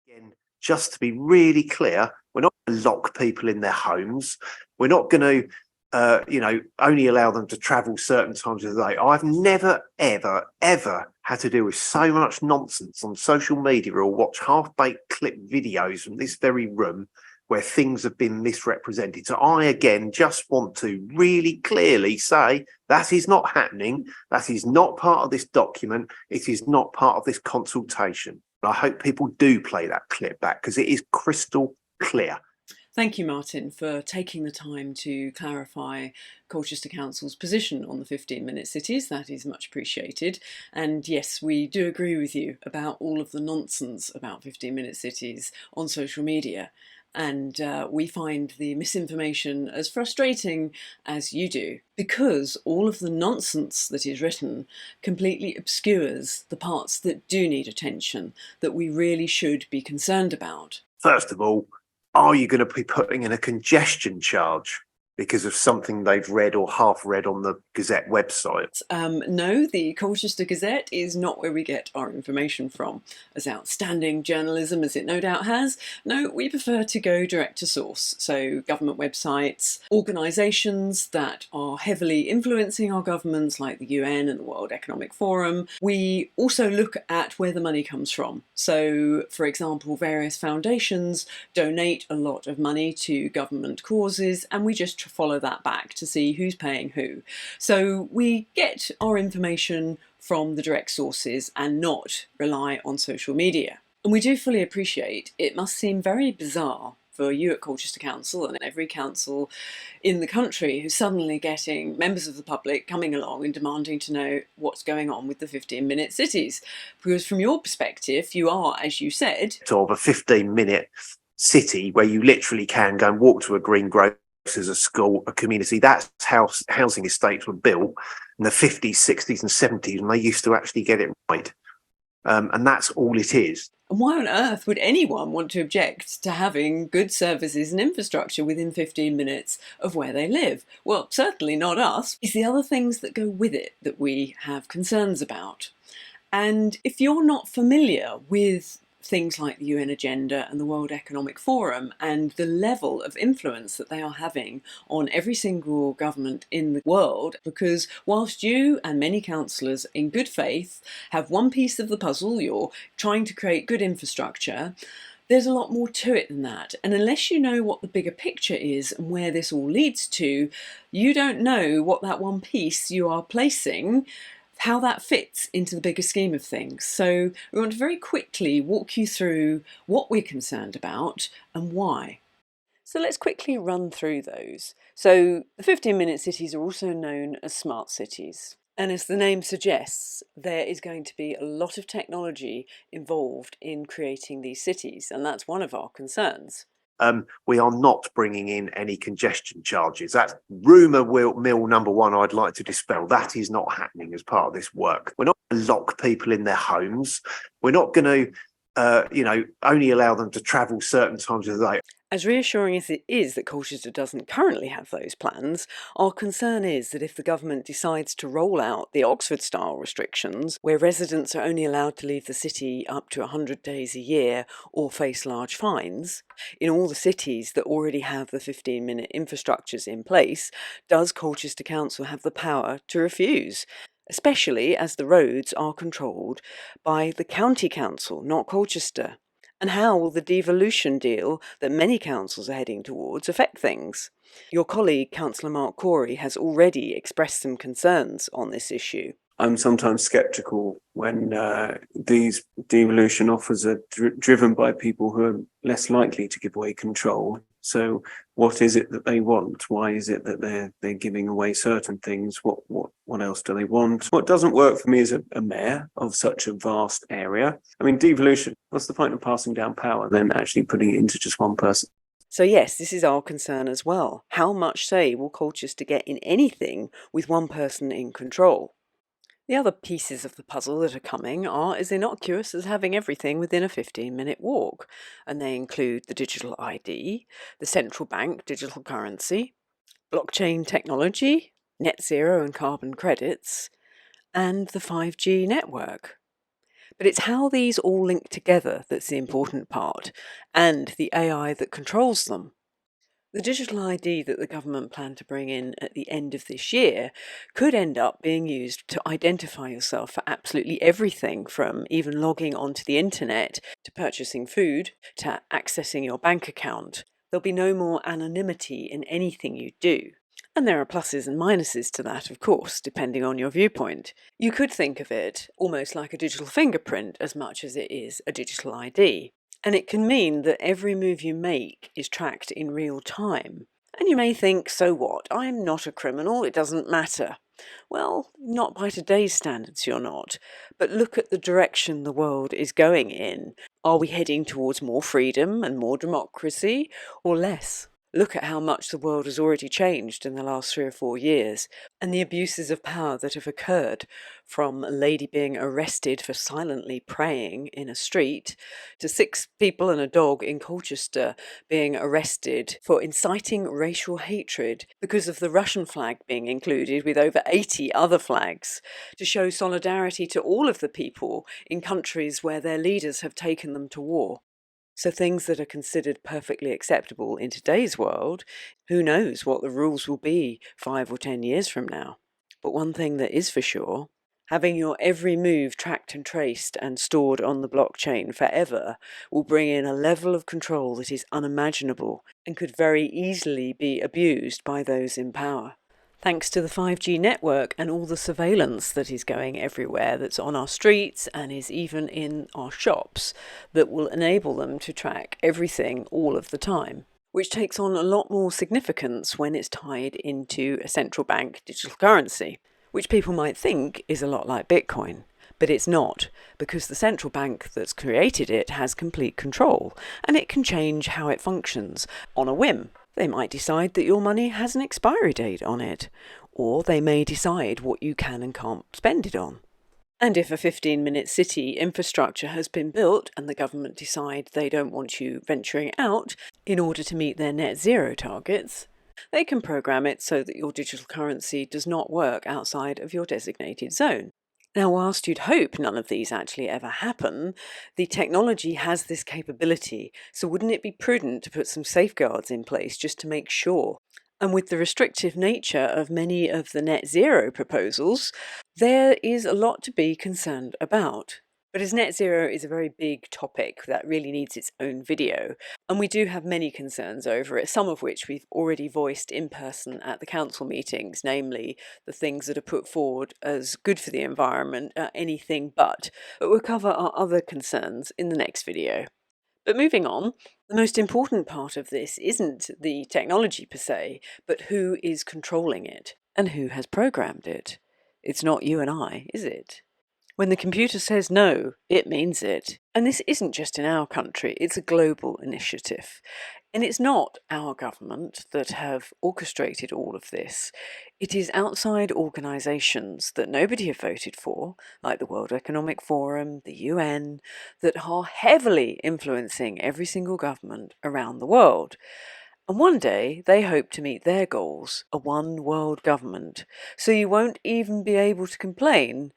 Again, just to be really clear, we're not going to lock people in their homes. We're not going to, only allow them to travel certain times of the day. I've never, ever, ever had to deal with so much nonsense on social media or watch half-baked clip videos from this very room where things have been misrepresented. So I, again, just want to really clearly say that is not happening. That is not part of this document. It is not part of this consultation. I hope people do play that clip back because it is crystal clear. Thank you, Martin, for taking the time to clarify Colchester Council's position on the 15-minute cities. That is much appreciated. And yes, we do agree with you about all of the nonsense about 15-minute cities on social media. And we find the misinformation as frustrating as you do, because all of the nonsense that is written completely obscures the parts that do need attention, that we really should be concerned about. First of all, are you going to be putting in a congestion charge because of something they've read or half read on the Gazette website? No, the Colchester Gazette is not where we get our information from. As outstanding journalism as it no doubt has, no, we prefer to go direct to source. So government websites, organisations that are heavily influencing our governments like the UN and the World Economic Forum. We also look at where the money comes from. So, for example, various foundations donate a lot of money to government causes, and we just follow that back to see who's paying who. So we get our information from the direct sources and not rely on social media. And we do fully appreciate it must seem very bizarre for you at Colchester Council and every council in the country who's suddenly getting members of the public coming along and demanding to know what's going on with the 15-minute cities. Because from your perspective, you are, as you said, of a 15-minute city where you literally can go and walk to a green grove as a school, a community. That's how housing estates were built in the 50s, 60s and 70s, and they used to actually get it right. And that's all it is. And why on earth would anyone want to object to having good services and infrastructure within 15 minutes of where they live? Well, certainly not us. It's the other things that go with it that we have concerns about. And if you're not familiar with things like the UN agenda and the World Economic Forum and the level of influence that they are having on every single government in the world, because whilst you and many councillors in good faith have one piece of the puzzle, you're trying to create good infrastructure, there's a lot more to it than that. And unless you know what the bigger picture is and where this all leads to, you don't know what that one piece you are placing, how that fits into the bigger scheme of things. So we want to very quickly walk you through what we're concerned about and why. So let's quickly run through those. So the 15-minute cities are also known as smart cities. And as the name suggests, there is going to be a lot of technology involved in creating these cities, and that's one of our concerns. We are not bringing in any congestion charges. That's rumour mill number one I'd like to dispel. That is not happening as part of this work. We're not going to lock people in their homes. We're not going to, only allow them to travel certain times of the day. As reassuring as it is that Colchester doesn't currently have those plans, our concern is that if the government decides to roll out the Oxford-style restrictions, where residents are only allowed to leave the city up to 100 days a year or face large fines, in all the cities that already have the 15-minute infrastructures in place, does Colchester Council have the power to refuse? Especially as the roads are controlled by the county council, not Colchester. And how will the devolution deal that many councils are heading towards affect things? Your colleague, Councillor Mark Corey, has already expressed some concerns on this issue. I'm sometimes sceptical when these devolution offers are driven by people who are less likely to give away control. So what is it that they want? Why is it that they're giving away certain things? What else do they want? What doesn't work for me as a mayor of such a vast area? I mean, devolution, what's the point of passing down power then actually putting it into just one person? So yes, this is our concern as well. How much say will Colchester get in anything with one person in control? The other pieces of the puzzle that are coming are as innocuous as having everything within a 15-minute walk, and they include the digital ID, the central bank digital currency, blockchain technology, net zero and carbon credits, and the 5G network. But it's how these all link together that's the important part, and the AI that controls them. The digital ID that the government plan to bring in at the end of this year could end up being used to identify yourself for absolutely everything, from even logging onto the internet to purchasing food to accessing your bank account. There'll be no more anonymity in anything you do. And there are pluses and minuses to that, of course, depending on your viewpoint. You could think of it almost like a digital fingerprint as much as it is a digital ID. And it can mean that every move you make is tracked in real time. And you may think, so what? I'm not a criminal, it doesn't matter. Well, not by today's standards, you're not. But look at the direction the world is going in. Are we heading towards more freedom and more democracy, or less? Look at how much the world has already changed in the last 3 or 4 years, and the abuses of power that have occurred, from a lady being arrested for silently praying in a street, to 6 people and a dog in Colchester being arrested for inciting racial hatred because of the Russian flag being included with over 80 other flags, to show solidarity to all of the people in countries where their leaders have taken them to war. So things that are considered perfectly acceptable in today's world, who knows what the rules will be 5 or 10 years from now. But one thing that is for sure, having your every move tracked and traced and stored on the blockchain forever will bring in a level of control that is unimaginable and could very easily be abused by those in power. Thanks to the 5G network and all the surveillance that is going everywhere, that's on our streets and is even in our shops, that will enable them to track everything all of the time, which takes on a lot more significance when it's tied into a central bank digital currency, which people might think is a lot like Bitcoin. But it's not, because the central bank that's created it has complete control, and it can change how it functions on a whim. They might decide that your money has an expiry date on it, or they may decide what you can and can't spend it on. And if a 15-minute city infrastructure has been built and the government decide they don't want you venturing out in order to meet their net zero targets, they can program it so that your digital currency does not work outside of your designated zone. Now, whilst you'd hope none of these actually ever happen, the technology has this capability, so wouldn't it be prudent to put some safeguards in place just to make sure? And with the restrictive nature of many of the net zero proposals, there is a lot to be concerned about. But as net zero is a very big topic that really needs its own video, and we do have many concerns over it, some of which we've already voiced in person at the council meetings, namely the things that are put forward as good for the environment are anything but we'll cover our other concerns in the next video. But moving on, the most important part of this isn't the technology per se, but who is controlling it and who has programmed it. It's not you and I, is it? When the computer says no, it means it. And this isn't just in our country, it's a global initiative. And it's not our government that have orchestrated all of this. It is outside organisations that nobody have voted for, like the World Economic Forum, the UN, that are heavily influencing every single government around the world. And one day they hope to meet their goals, a one world government. So you won't even be able to complain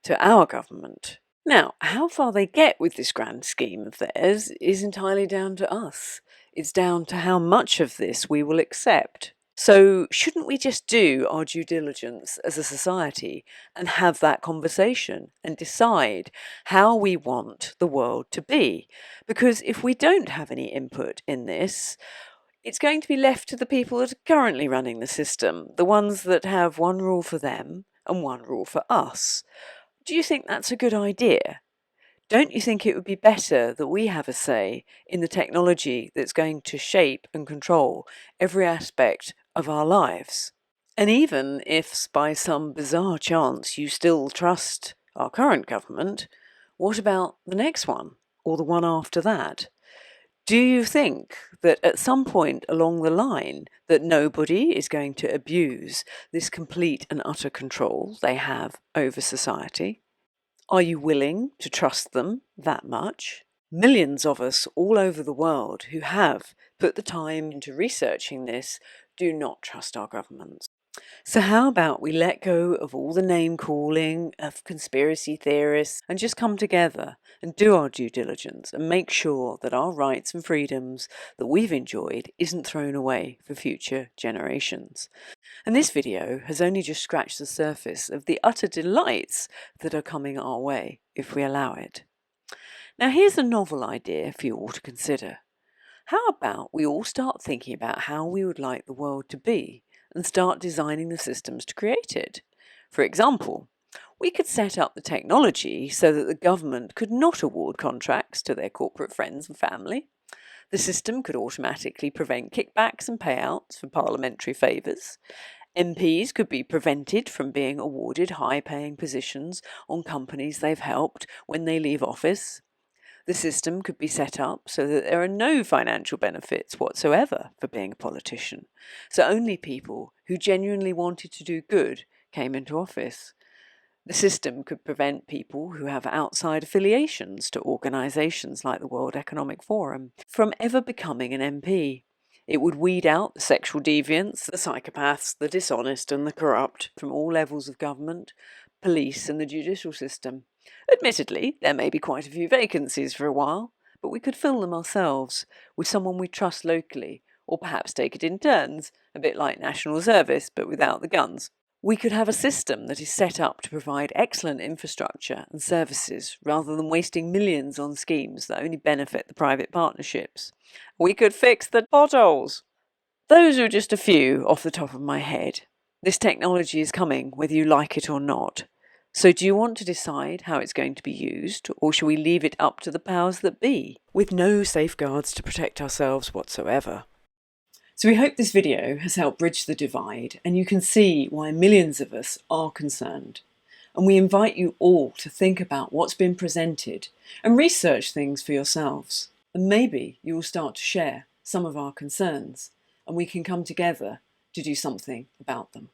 to our government. Now, how far they get with this grand scheme of theirs is entirely down to us. It's down to how much of this we will accept. So shouldn't we just do our due diligence as a society and have that conversation and decide how we want the world to be? Because if we don't have any input in this, it's going to be left to the people that are currently running the system, the ones that have one rule for them and one rule for us. Do you think that's a good idea? Don't you think it would be better that we have a say in the technology that's going to shape and control every aspect of our lives? And even if by some bizarre chance you still trust our current government, what about the next one or the one after that? Do you think that at some point along the line that nobody is going to abuse this complete and utter control they have over society? Are you willing to trust them that much? Millions of us all over the world who have put the time into researching this do not trust our governments. So how about we let go of all the name calling of conspiracy theorists and just come together and do our due diligence and make sure that our rights and freedoms that we've enjoyed isn't thrown away for future generations. And this video has only just scratched the surface of the utter delights that are coming our way if we allow it. Now here's a novel idea for you all to consider. How about we all start thinking about how we would like the world to be and start designing the systems to create it? For example, we could set up the technology so that the government could not award contracts to their corporate friends and family. The system could automatically prevent kickbacks and payouts for parliamentary favours. MPs could be prevented from being awarded high-paying positions on companies they've helped when they leave office. The system could be set up so that there are no financial benefits whatsoever for being a politician, so only people who genuinely wanted to do good came into office. The system could prevent people who have outside affiliations to organisations like the World Economic Forum from ever becoming an MP. It would weed out the sexual deviants, the psychopaths, the dishonest and the corrupt from all levels of government, police and the judicial system. Admittedly, there may be quite a few vacancies for a while, but we could fill them ourselves with someone we trust locally, or perhaps take it in turns, a bit like national service but without the guns. We could have a system that is set up to provide excellent infrastructure and services rather than wasting millions on schemes that only benefit the private partnerships. We could fix the potholes. Those are just a few off the top of my head. This technology is coming whether you like it or not. So do you want to decide how it's going to be used, or shall we leave it up to the powers that be, with no safeguards to protect ourselves whatsoever? So we hope this video has helped bridge the divide and you can see why millions of us are concerned. And we invite you all to think about what's been presented and research things for yourselves. And maybe you will start to share some of our concerns and we can come together to do something about them.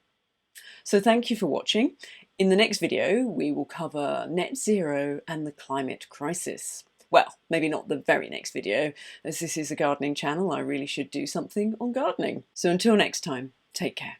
So thank you for watching. In the next video, we will cover net zero and the climate crisis. Well, maybe not the very next video, as this is a gardening channel. I really should do something on gardening. So until next time, take care.